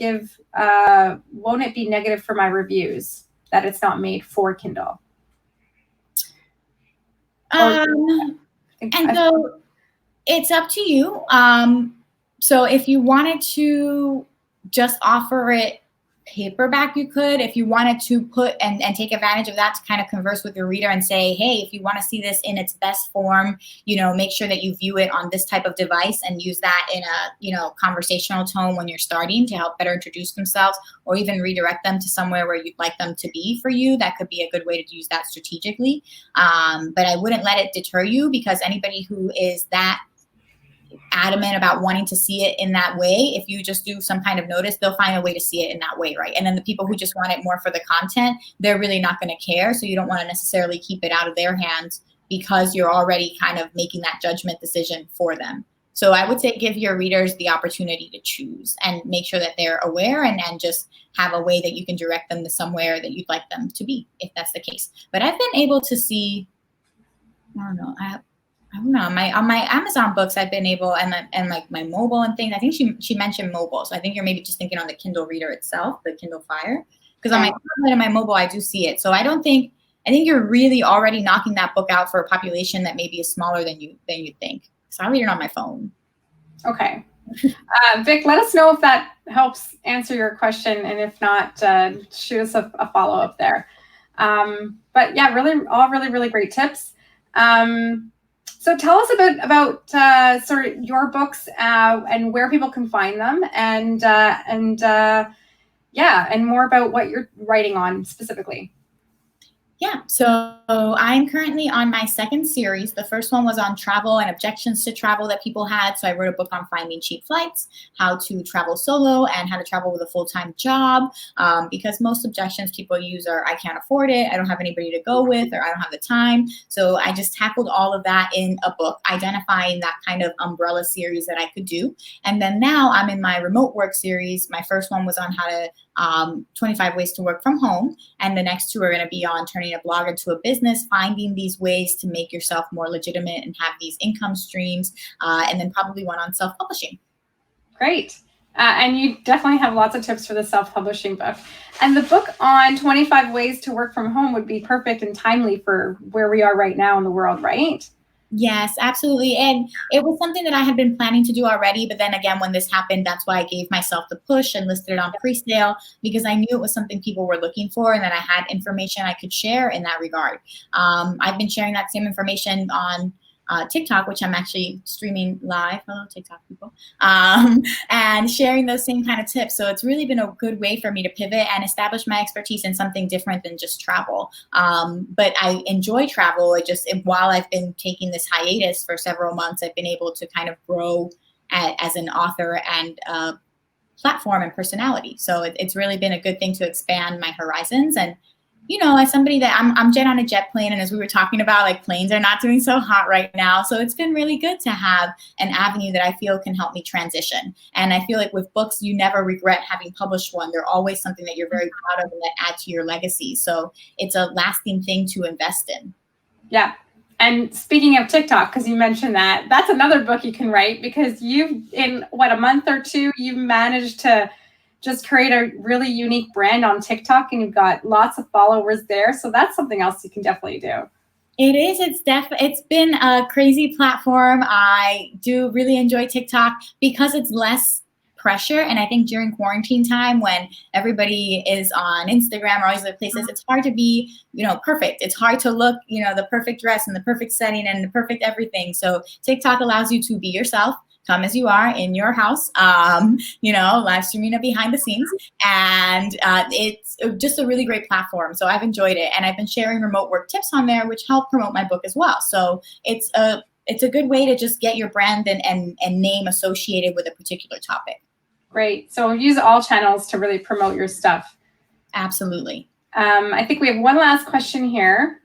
be negative for my reviews that it's not made for Kindle? So it's up to you. So if you wanted to just offer it paperback, you could. If you wanted to put and take advantage of that to kind of converse with your reader and say, hey, if you want to see this in its best form, make sure that you view it on this type of device, and use that in a, conversational tone when you're starting to help better introduce themselves, or even redirect them to somewhere where you'd like them to be for you. That could be a good way to use that strategically. But I wouldn't let it deter you, because anybody who is that adamant about wanting to see it in that way, if you just do some kind of notice, they'll find a way to see it in that way, right? And then the people who just want it more for the content, they're really not going to care. So you don't want to necessarily keep it out of their hands, because you're already kind of making that judgment decision for them. So I would say give your readers the opportunity to choose, and make sure that they're aware, and just have a way that you can direct them to somewhere that you'd like them to be, if that's the case. But I've been able to see, I don't know, on my Amazon books, I've been able, and like my mobile and things. I think she mentioned mobile, so I think you're maybe just thinking on the Kindle reader itself, the Kindle Fire, because on my tablet and my mobile, I do see it. So I think you're really already knocking that book out for a population that maybe is smaller than you think. So I read it on my phone. Okay. Vic, let us know if that helps answer your question, and if not, shoot us a follow-up there. But yeah, all really great tips. So tell us a bit about sort of your books, and where people can find them, and more about what you're writing on specifically. Yeah, so I'm currently on my second series. The first one was on travel and objections to travel that people had. So I wrote a book on finding cheap flights, how to travel solo, and how to travel with a full-time job. Because most objections people use are, I can't afford it, I don't have anybody to go with, or I don't have the time. So I just tackled all of that in a book, identifying that kind of umbrella series that I could do. And then now I'm in my remote work series. My first one was on how to 25 ways to work from home. And the next two are going to be on turning a blog into a business, finding these ways to make yourself more legitimate and have these income streams, and then probably one on self-publishing. Great. And you definitely have lots of tips for the self-publishing book. And the book on 25 ways to work from home would be perfect and timely for where we are right now in the world, right? Yes, absolutely. And it was something that I had been planning to do already. But then again, when this happened, that's why I gave myself the push and listed it on pre-sale, because I knew it was something people were looking for, and that I had information I could share in that regard. I've been sharing that same information on TikTok, which I'm actually streaming live. Hello, TikTok people. And sharing those same kind of tips. So it's really been a good way for me to pivot and establish my expertise in something different than just travel. But I enjoy travel. While I've been taking this hiatus for several months, I've been able to kind of grow as an author and platform and personality. So it's really been a good thing to expand my horizons. And as somebody that I'm Jen on a jet plane, and as we were talking about, like, planes are not doing so hot right now. So it's been really good to have an avenue that I feel can help me transition. And I feel like with books, you never regret having published one. They're always something that you're very proud of and that add to your legacy. So it's a lasting thing to invest in. Yeah. And speaking of TikTok, because you mentioned that's another book you can write, because in a month or two, you've managed to just create a really unique brand on TikTok, and you've got lots of followers there. So that's something else you can definitely do. It is. It's been a crazy platform. I do really enjoy TikTok because it's less pressure. And I think during quarantine time, when everybody is on Instagram or all these other places, it's hard to be, perfect. It's hard to look, the perfect dress and the perfect setting and the perfect everything. So TikTok allows you to be yourself. Come as you are in your house, live streaming behind the scenes. And it's just a really great platform. So I've enjoyed it. And I've been sharing remote work tips on there, which help promote my book as well. So it's a good way to just get your brand and name associated with a particular topic. Great. So use all channels to really promote your stuff. Absolutely. I think we have one last question here.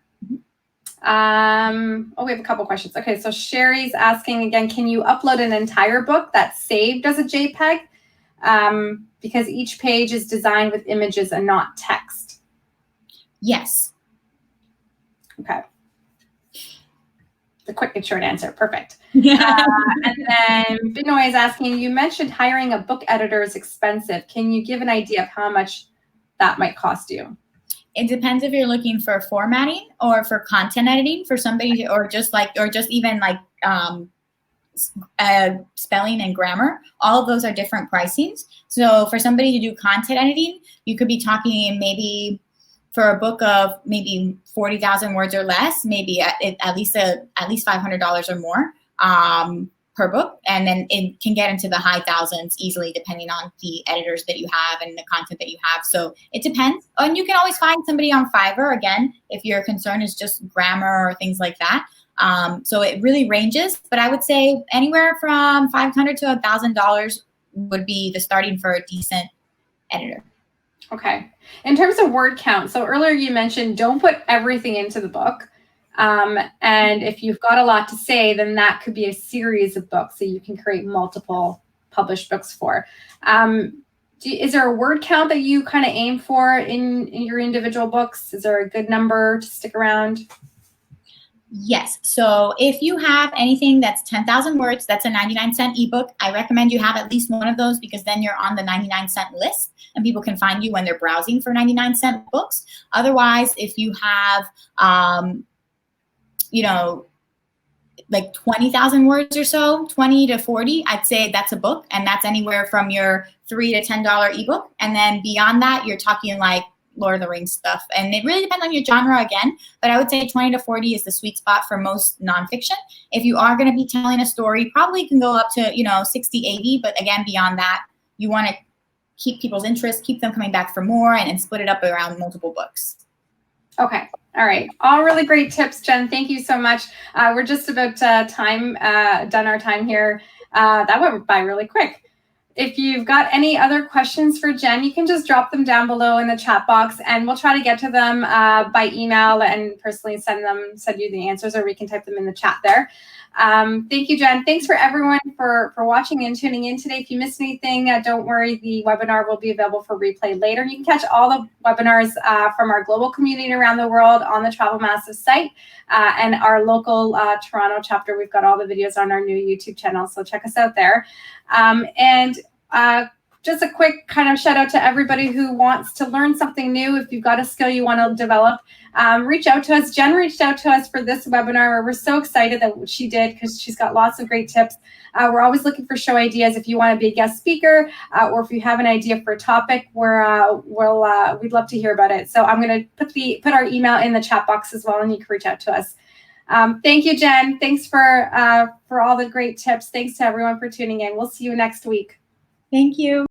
We have a couple questions. Okay, so Sherry's asking again, can you upload an entire book that's saved as a JPEG? Because each page is designed with images and not text. Yes. Okay. The quick and short answer. Perfect. Yeah. And then Binoy is asking, you mentioned hiring a book editor is expensive. Can you give an idea of how much that might cost you? It depends if you're looking for formatting or for content editing for somebody, or just even spelling and grammar. All of those are different pricings. So for somebody to do content editing, you could be talking maybe for a book of maybe 40,000 words or less, maybe at least $500 or more per book, and then it can get into the high thousands easily, depending on the editors that you have and the content that you have. So it depends. Oh, and you can always find somebody on Fiverr, again, if your concern is just grammar or things like that. So it really ranges, but I would say anywhere from $500 to $1,000 would be the starting for a decent editor. Okay. In terms of word count, so earlier you mentioned don't put everything into the book. And if you've got a lot to say, then that could be a series of books that you can create multiple published books for. Is there a word count that you kind of aim for in your individual books? Is there a good number to stick around? Yes. So if you have anything that's 10,000 words, that's a 99-cent ebook. I recommend you have at least one of those, because then you're on the 99-cent list and people can find you when they're browsing for 99-cent books. Otherwise, if you have, like 20,000 words or so, 20 to 40, I'd say that's a book. And that's anywhere from your $3 to $10 ebook. And then beyond that, you're talking like Lord of the Rings stuff. And it really depends on your genre again, but I would say 20 to 40 is the sweet spot for most nonfiction. If you are going to be telling a story, probably can go up to, 60, 80. But again, beyond that, you want to keep people's interest, keep them coming back for more, and split it up around multiple books. Okay. All right. All really great tips, Jen. Thank you so much. We're just about done our time here. That went by really quick. If you've got any other questions for Jen, you can just drop them down below in the chat box, and we'll try to get to them by email and personally send you the answers, or we can type them in the chat there. Thank you, Jen. Thanks for everyone for watching and tuning in today. If you missed anything, don't worry. The webinar will be available for replay later. You can catch all the webinars from our global community around the world on the Travel Massive site, and our local Toronto chapter. We've got all the videos on our new YouTube channel, so check us out there. Just a quick kind of shout out to everybody who wants to learn something new. If you've got a skill you want to develop, reach out to us. Jen reached out to us for this webinar. We're so excited that she did, because she's got lots of great tips. We're always looking for show ideas. If you want to be a guest speaker, or if you have an idea for a topic, we'd love to hear about it. So I'm going to put our email in the chat box as well, and you can reach out to us. Thank you, Jen. Thanks for all the great tips. Thanks to everyone for tuning in. We'll see you next week. Thank you.